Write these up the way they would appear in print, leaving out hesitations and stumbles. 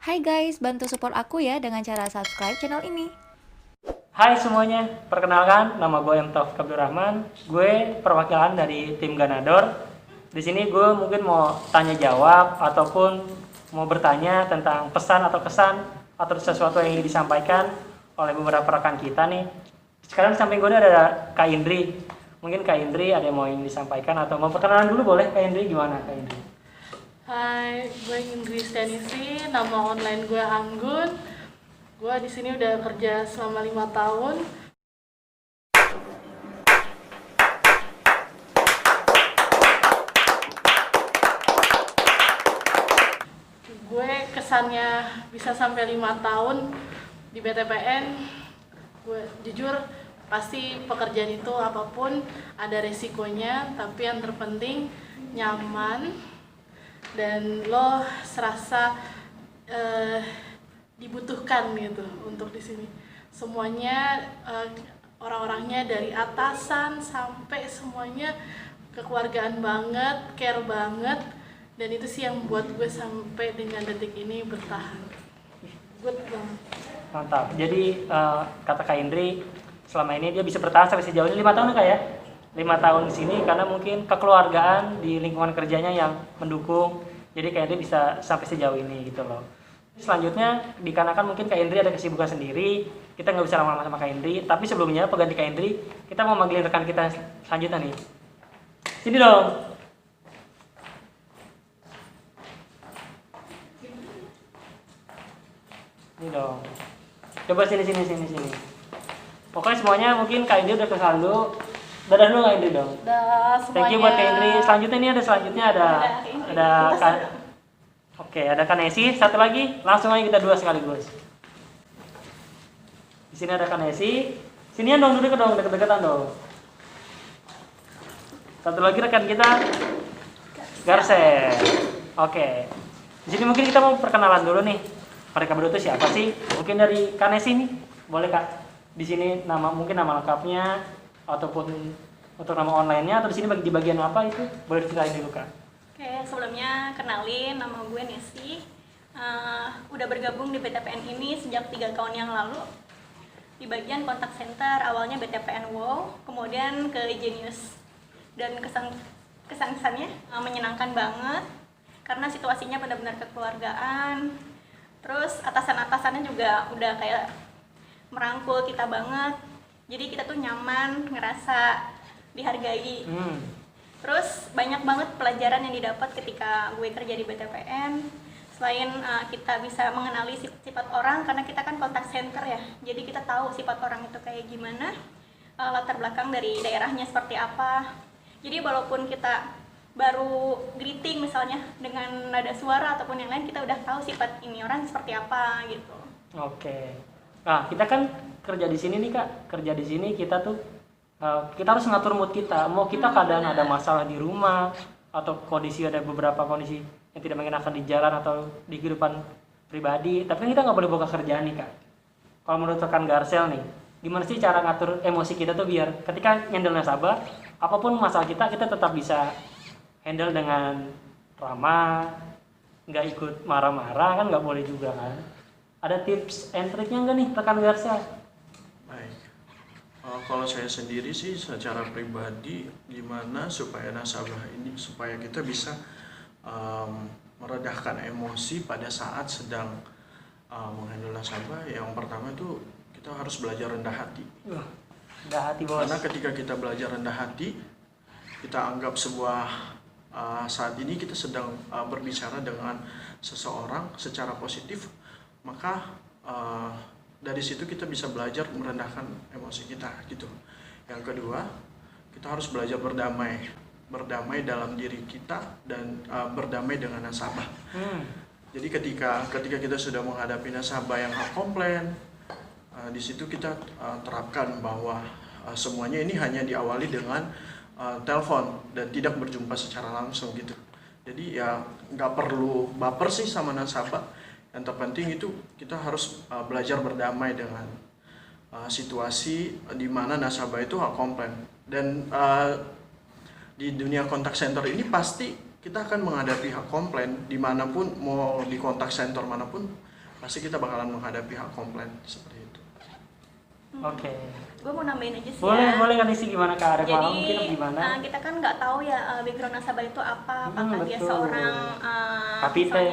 Hai guys, bantu support aku ya dengan cara subscribe channel ini. Hai semuanya, perkenalkan nama gue M. Taufik Abdurrahman. Gue perwakilan dari tim Ganador. Di sini gue mungkin mau tanya jawab ataupun mau bertanya tentang pesan atau kesan atau sesuatu yang ingin disampaikan oleh beberapa rekan kita nih. Sekarang di samping gue ada Kak Indri. Mungkin Kak Indri ada yang mau ingin disampaikan atau mau perkenalan dulu boleh Kak Indri, gimana Kak Indri? Hai, gue Indri Stanisi, nama online gue Anggun. Gue di sini udah kerja selama 5 tahun. Gue kesannya bisa sampai 5 tahun di BTPN. Gue jujur pasti pekerjaan itu apapun ada resikonya, tapi yang terpenting nyaman dan lo serasa dibutuhkan gitu untuk di sini. Semuanya orang-orangnya dari atasan sampai semuanya kekeluargaan banget, care banget, dan itu sih yang buat gue sampai dengan detik ini bertahan. Good banget. Mantap. Jadi kata Kak Indri, selama ini dia bisa bertahan sampai sejauh ini 5 tahun Kak ya? 5 tahun di sini karena mungkin kekeluargaan di lingkungan kerjanya yang mendukung. Jadi Kak Indri bisa sampai sejauh ini gitu loh. Selanjutnya dikarenakan mungkin Kak Indri ada kesibukan sendiri, kita nggak bisa lama-lama sama Kak Indri. Tapi sebelumnya pengganti Kak Indri, kita mau manggilin rekan kita selanjutnya nih. Sini dong. Ini dong. Coba sini. Pokoknya semuanya mungkin Kak Indri udah kesal dulu. Dadah dulu Kak Indri dong. Dah semuanya. Thank you buat Kak Indri. Selanjutnya ini ada Kak. Oke, ada Kak Nesi. Satu lagi, langsung aja kita dua sekaligus. Di sini ada Kak Nesi. Sinian dong, duduk dong, deket-deketan dong. Satu lagi rekan kita, Garsen. Oke. Di sini mungkin kita mau perkenalan dulu nih. Mereka berdua itu siapa sih? Mungkin dari Kak Nesi nih. Boleh Kak? Di sini mungkin nama lengkapnya ataupun untuk nama online-nya atau di sini di bagian apa itu? Boleh diceritain dulu Kak. Oke, sebelumnya kenalin nama gue Nesi. Udah bergabung di BTPN ini sejak 3 tahun yang lalu. Di bagian kontak center, awalnya BTPN WOW, kemudian ke Genius. Dan kesan-kesannya menyenangkan banget karena situasinya benar-benar kekeluargaan. Terus atasan-atasannya juga udah kayak merangkul kita banget. Jadi kita tuh nyaman, ngerasa dihargai. Terus banyak banget pelajaran yang didapat ketika gue kerja di BTPN. Selain kita bisa mengenali sifat orang, karena kita kan kontak center ya, jadi kita tahu sifat orang itu kayak gimana, latar belakang dari daerahnya seperti apa. Jadi walaupun kita baru greeting misalnya dengan nada suara ataupun yang lain, kita udah tahu sifat ini orang seperti apa gitu. Oke. Nah, kita kan kerja di sini nih Kak. Kerja di sini kita tuh kita harus ngatur mood kita. Mau kita kadang ada masalah di rumah atau ada beberapa kondisi yang tidak mengenakan di jalan atau di kehidupan pribadi. Tapi kan kita nggak boleh buka kerjaan nih Kak. Kalau menurut rekan Garsel nih, gimana sih cara ngatur emosi kita tuh biar ketika nyandel nasabah, apapun masalah kita tetap bisa handle dengan ramah, nggak ikut marah-marah, kan nggak boleh juga kan. Ada tips and triknya nggak nih rekan Garsel? Baik. Kalau saya sendiri sih secara pribadi gimana supaya supaya kita bisa meredahkan emosi pada saat sedang menghandle nasabah. Yang pertama itu kita harus belajar rendah hati. Rendah hati bos. Karena ketika kita belajar rendah hati, kita anggap saat ini kita sedang berbicara dengan seseorang secara positif, maka dari situ kita bisa belajar merendahkan emosi kita gitu. Yang kedua, kita harus belajar berdamai dalam diri kita dan berdamai dengan nasabah. Jadi ketika kita sudah menghadapi nasabah yang komplain, di situ kita terapkan bahwa semuanya ini hanya diawali dengan telepon dan tidak berjumpa secara langsung gitu. Jadi ya nggak perlu baper sih sama nasabah. Yang terpenting itu kita harus belajar berdamai dengan situasi di mana nasabah itu komplain. Dan di dunia kontak center ini pasti kita akan menghadapi komplain dimanapun, mau di kontak center manapun pasti kita bakalan menghadapi hak komplain seperti itu. Oke. Gue mau nambahin aja sih Boleh, ya. boleh kan isi gimana Kak Arif? Jadi Mungkin gimana? kita kan nggak tahu ya background nasabah itu apa, apakah dia betul. seorang Kapite.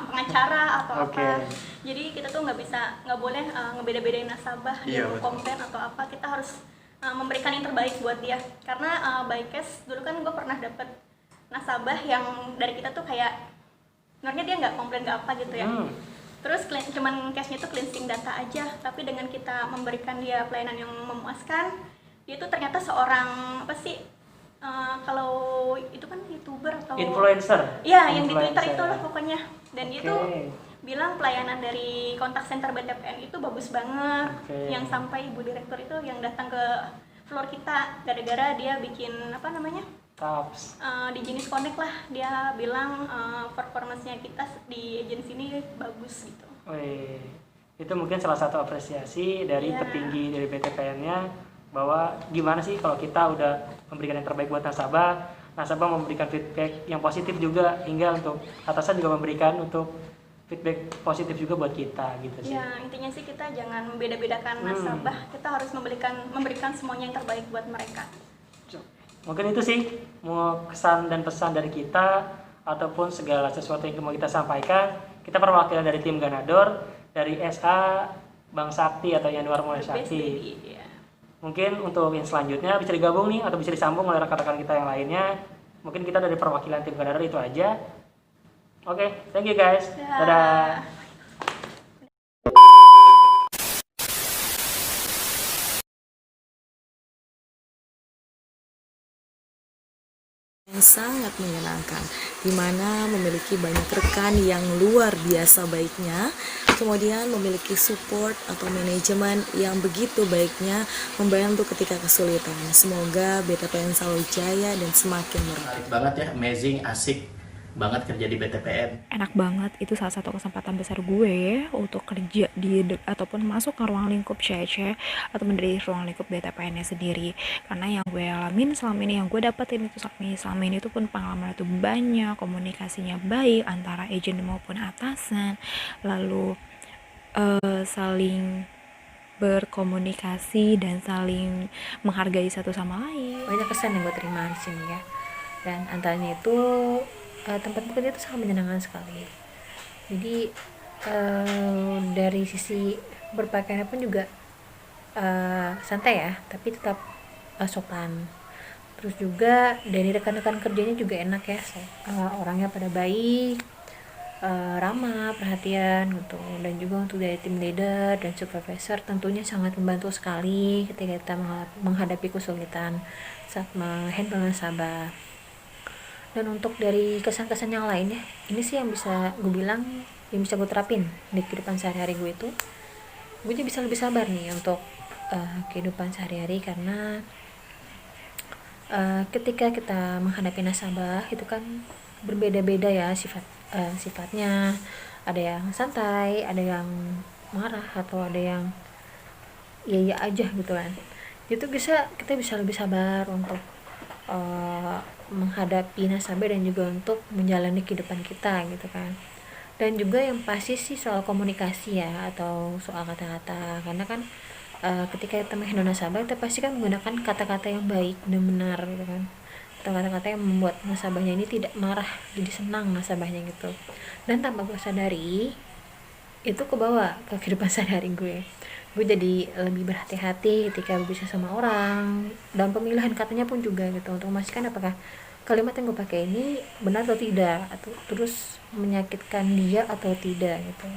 pengacara atau Oke. apa. Jadi kita tuh nggak boleh ngebeda-bedain nasabah dia Iya, mau betul. komplain atau apa. Kita harus memberikan yang terbaik buat dia. Karena by case dulu kan gue pernah dapet nasabah yang dari kita tuh kayak sebenarnya dia nggak komplain nggak apa gitu ya. Terus cuman case-nya tuh cleansing data aja, tapi dengan kita memberikan dia pelayanan yang memuaskan, dia tuh ternyata seorang apa sih? Kalau itu kan YouTuber atau Influencer. Iya, yang di Influencer. Twitter itulah pokoknya. Dan dia Oke. tuh bilang pelayanan dari kontak center BTPN itu bagus banget. Oke. Yang sampai ibu direktur itu yang datang ke floor kita gara-gara dia bikin apa namanya? Taps. Di Jenis Connect lah, dia bilang performance-nya kita di agensi ini bagus gitu. Wih, itu mungkin salah satu apresiasi dari Iya. petinggi dari BTPN-nya bahwa gimana sih kalau kita udah memberikan yang terbaik buat nasabah, nasabah memberikan feedback yang positif juga, hingga untuk atasan juga memberikan untuk feedback positif juga buat kita gitu sih. Ya, intinya sih kita jangan membeda-bedakan nasabah, kita harus memberikan semuanya yang terbaik buat mereka. Mungkin itu sih mau kesan dan pesan dari kita ataupun segala sesuatu yang mau kita sampaikan. Kita perwakilan dari tim Ganador, dari SA Bang Sakti atau Yanuar Mulai The best Sakti. baby, ya. Mungkin untuk yang selanjutnya bisa digabung nih atau bisa disambung oleh rekan-rekan kita yang lainnya. Mungkin kita dari perwakilan tim Ganador itu aja. Oke, thank you guys. Dadah. Yang sangat menyenangkan, di mana memiliki banyak rekan yang luar biasa baiknya, kemudian memiliki support atau manajemen yang begitu baiknya membantu ketika kesulitan. Semoga BTPN selalu jaya dan semakin merata. Menarik banget ya, amazing, asik banget kerja di BTPN. Enak banget, itu salah satu kesempatan besar gue untuk kerja ataupun masuk ke ruang lingkup CC atau dari ruang lingkup BTPN-nya sendiri. Karena yang gue alamin selama ini, yang gue dapetin itu selama ini itu pun pengalaman itu banyak, komunikasinya baik antara agent maupun atasan, lalu saling berkomunikasi dan saling menghargai satu sama lain. Banyak kesan yang gue terima di sini ya, dan antaranya itu tempat bekerja itu sangat menyenangkan sekali. Jadi dari sisi berpakaian pun juga santai ya, tapi tetap sopan. Terus juga dari rekan-rekan kerjanya juga enak ya, orangnya pada baik, ramah, perhatian gitu. Dan juga untuk dari tim leader dan supervisor tentunya sangat membantu sekali ketika kita menghadapi kesulitan saat menghandle nasabah. Dan untuk dari kesan-kesan yang lain ya, ini sih yang bisa gue bilang, yang bisa gue terapin di kehidupan sehari-hari gue itu, gue jadi bisa lebih sabar nih untuk kehidupan sehari-hari. Karena ketika kita menghadapi nasabah itu kan berbeda-beda ya sifatnya. Ada yang santai, ada yang marah, atau ada yang iya aja gitu kan. Itu kita bisa lebih sabar untuk menghadapi nasabah dan juga untuk menjalani kehidupan kita gitu kan. Dan juga yang pasti sih soal komunikasi ya, atau soal kata-kata. Karena kan ketika kita menghandle nasabah, kita pasti kan menggunakan kata-kata yang baik dan benar gitu kan, atau kata-kata yang membuat nasabahnya ini tidak marah, jadi senang nasabahnya gitu. Dan tanpa gue sadari, itu kebawa ke kehidupan sehari-hari gue jadi lebih berhati-hati ketika bisa sama orang, dan pemilihan katanya pun juga gitu, untuk memastikan apakah kalimat yang gue pakai ini benar atau tidak, atau terus menyakitkan dia atau tidak gitu.